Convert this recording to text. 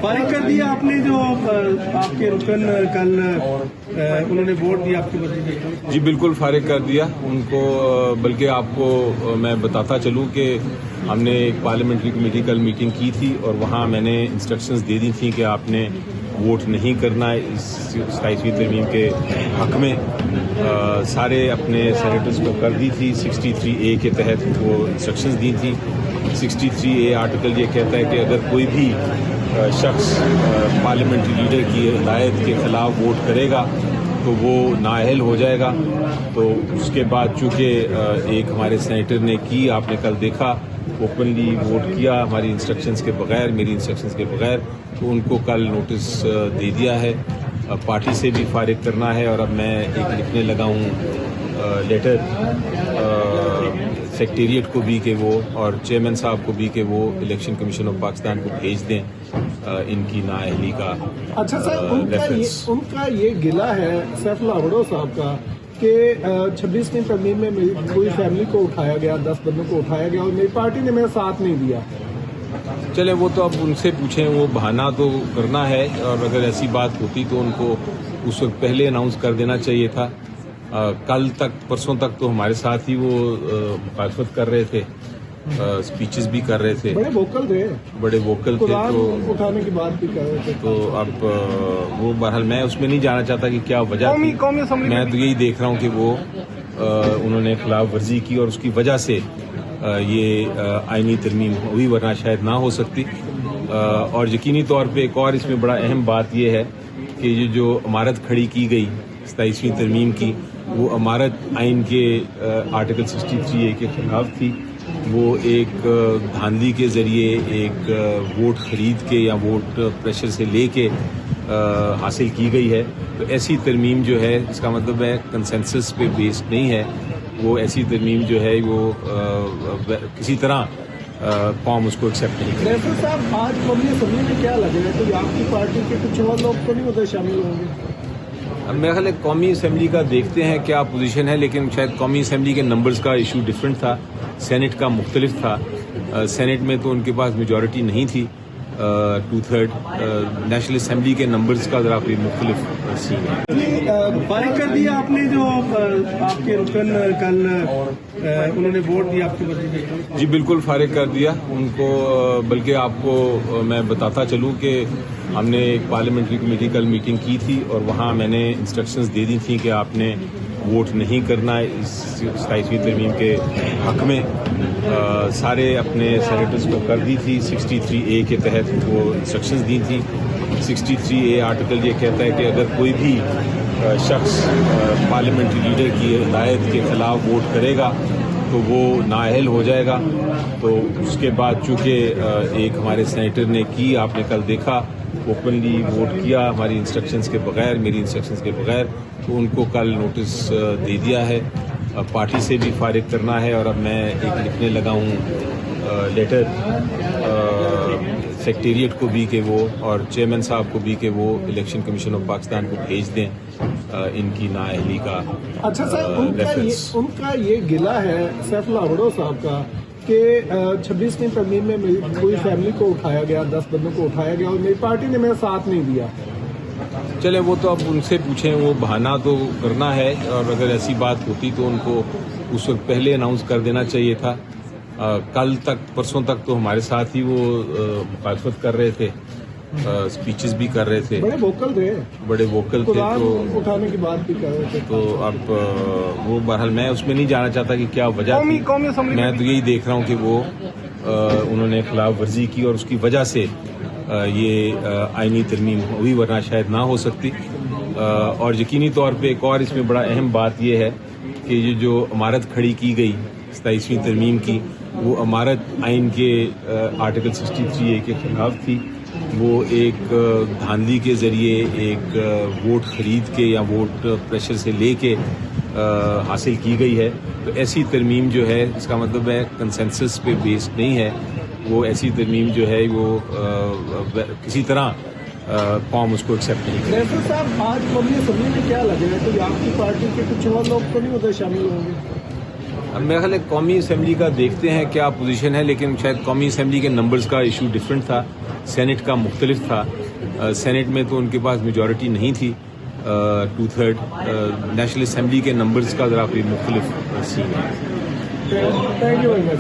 فارغ کر دیا آپ نے جو آپ کے رکن کل انہوں نے ووٹ دیا آپ کی مرضی سے؟ جی بالکل فارغ کر دیا ان کو، بلکہ آپ کو میں بتاتا چلوں کہ ہم نے ایک پارلیمنٹری کمیٹی کل میٹنگ کی تھی اور وہاں میں نے انسٹرکشنز دے دی تھیں کہ آپ نے ووٹ نہیں کرنا ہے اس 27ویں ترمیم کے حق میں۔ سارے اپنے سینیٹرز کو کر دی تھی 63A کے تحت وہ انسٹرکشنز دی تھی۔ 63A آرٹیکل یہ کہتا ہے کہ اگر کوئی بھی شخص پارلیمنٹری لیڈر کی ہدایت کے خلاف ووٹ کرے گا تو وہ نااہل ہو جائے گا۔ تو اس کے بعد چونکہ ایک ہمارے سینیٹر نے کی، آپ نے کل دیکھا اوپنلی ووٹ کیا ہماری انسٹرکشنز کے بغیر، میری انسٹرکشنز کے بغیر، تو ان کو کل نوٹس دے دیا ہے۔ پارٹی سے بھی فارغ کرنا ہے اور اب میں ایک لکھنے لگا ہوں لیٹر سیکریٹریٹ کو بھی کہ وہ اور چیئرمین صاحب کو بھی کہ وہ الیکشن کمیشن آف پاکستان کو بھیج دیں ان کی نااہلی کا۔ اچھا سر، ان کا یہ گلہ ہے سیف اللہ وڑو صاحب کا کہ 26ویں ترمیم میں پوری فیملی کو اٹھایا گیا، 10 بندوں کو اٹھایا گیا اور میری پارٹی نے میرا ساتھ نہیں دیا۔ چلے وہ تو اب ان سے پوچھیں، وہ بہانہ تو کرنا ہے، اور اگر ایسی بات ہوتی تو ان کو اس وقت پہلے اناؤنس کر دینا چاہیے تھا۔ کل تک پرسوں تک تو ہمارے ساتھ ہی وہ مخالفت کر رہے تھے، اسپیچز بھی کر رہے تھے، بڑے ووکل تھے، تو اٹھانے کی بات بھی کر رہے تھے۔ تو اب وہ بہرحال میں اس میں نہیں جانا چاہتا کہ کیا وجہ تھی، میں تو یہی دیکھ رہا ہوں کہ وہ انہوں نے خلاف ورزی کی اور اس کی وجہ سے یہ آئینی ترمیم ہوئی، ورنہ شاید نہ ہو سکتی۔ اور یقینی طور پہ ایک اور اس میں بڑا اہم بات یہ ہے کہ یہ جو عمارت کھڑی کی گئی 27ویں ترمیم کی، وہ عمارت آئین کے آرٹیکل 63A کے خلاف تھی۔ وہ ایک دھاندلی کے ذریعے ایک ووٹ خرید کے یا ووٹ پریشر سے لے کے حاصل کی گئی ہے۔ تو ایسی ترمیم جو ہے، اس کا مطلب ہے کنسنسس پہ بیسڈ نہیں ہے، وہ ایسی ترمیم جو ہے وہ کسی طرح قوم اس کو ایکسیپٹ نہیں کرے۔ ڈائریکٹر صاحب، آج قومی اسمبلی میں کیا لگے گا کہ آپ کی پارٹی کے کچھ اور لوگ تو نہیں ہوتے شامل ہوں گے؟ میرا خیال ہے قومی اسمبلی کا دیکھتے ہیں کیا پوزیشن ہے، لیکن شاید قومی اسمبلی کے نمبرز کا ایشو ڈفرینٹ تھا، سینٹ کا مختلف تھا۔ سینٹ میں تو ان کے پاس میجورٹی نہیں تھی 2/3، نیشنل اسمبلی کے نمبرز کا ذرا کوئی مختلف سین ہے۔ فارغ کر دیا آپ نے جو آپ کے رکن کل انہوں نے ووٹ دیا آپ کی مرضی سے؟ جی بالکل فارغ کر دیا ان کو، بلکہ آپ کو میں بتاتا چلوں کہ ہم نے ایک پارلیمنٹری کمیٹی کل میٹنگ کی تھی اور وہاں میں نے انسٹرکشنز دے دی تھیں کہ آپ نے ووٹ نہیں کرنا ہے اس 27ویں ترمیم کے حق میں۔ سارے اپنے سینیٹرز کو کر دی تھی 63A کے تحت وہ انسٹرکشنز دی تھی۔ 63A آرٹیکل یہ کہتا ہے کہ اگر کوئی بھی شخص پارلیمنٹری لیڈر کی ہدایت کے خلاف ووٹ کرے گا تو وہ نااہل ہو جائے گا۔ تو اس کے بعد چونکہ ایک ہمارے سینیٹر نے کی، آپ نے کل دیکھا اوپنلی ووٹ کیا ہماری انسٹرکشنز کے بغیر، میری انسٹرکشنز کے بغیر، تو ان کو کل نوٹس دے دیا ہے۔ پارٹی سے بھی فارغ کرنا ہے اور اب میں ایک لکھنے لگا ہوں لیٹر سیکریٹریٹ کو بھی کہ وہ اور چیئرمین صاحب کو بھی کہ وہ الیکشن کمیشن آف پاکستان کو بھیج دیں ان کی نااہلی کا۔ اچھا سر، ان کا یہ گلہ ہے سیف اللہ وڑو صاحب کا کہ 26ویں ترمیم میں پوری فیملی کو اٹھایا گیا، 10 بندوں کو اٹھایا گیا اور میری پارٹی نے میرا ساتھ نہیں دیا۔ چلے وہ تو اب ان سے پوچھیں، وہ بہانہ تو کرنا ہے، اور اگر ایسی بات ہوتی تو ان کو اس وقت پہلے اناؤنس کر دینا چاہیے تھا۔ کل تک پرسوں تک تو ہمارے ساتھ ہی وہ مخالفت کر رہے تھے، اسپیچز بھی کر رہے تھے، بڑے ووکل تھے، تو اٹھانے کی بات بھی کر رہے تھے۔ تو اب وہ بہرحال میں اس میں نہیں جانا چاہتا کہ کیا وجہ تھی، میں تو یہی دیکھ رہا ہوں کہ وہ انہوں نے خلاف ورزی کی اور اس کی وجہ سے یہ آئینی ترمیم ہوئی، ورنہ شاید نہ ہو سکتی۔ اور یقینی طور پہ ایک اور اس میں بڑا اہم بات یہ ہے کہ یہ جو عمارت کھڑی کی گئی 27ویں ترمیم کی، وہ عمارت آئین کے آرٹیکل 63A کے خلاف تھی۔ وہ ایک دھاندلی کے ذریعے ایک ووٹ خرید کے یا ووٹ پریشر سے لے کے حاصل کی گئی ہے۔ تو ایسی ترمیم جو ہے، اس کا مطلب ہے کنسنسس پہ بیسڈ نہیں ہے، وہ ایسی ترمیم جو ہے وہ کسی طرح قوم اس کو ایکسیپٹ نہیں کرے۔ ڈائریکٹر صاحب، آج قومی اسمبلی میں کیا لگے گا کہ آپ کی پارٹی کے کچھ اور لوگ تو نہیں ہوتے شامل ہوں گے؟ اب میرا خیال ہے قومی اسمبلی کا دیکھتے ہیں کیا پوزیشن ہے، لیکن شاید قومی اسمبلی کے نمبرز کا ایشو ڈفرینٹ تھا، سینٹ کا مختلف تھا. سینٹ میں تو ان کے پاس میجورٹی نہیں تھی 2/3. نیشنل اسمبلی کے نمبرز کا ذرا کوئی مختلف سین ہے. Thank you very much.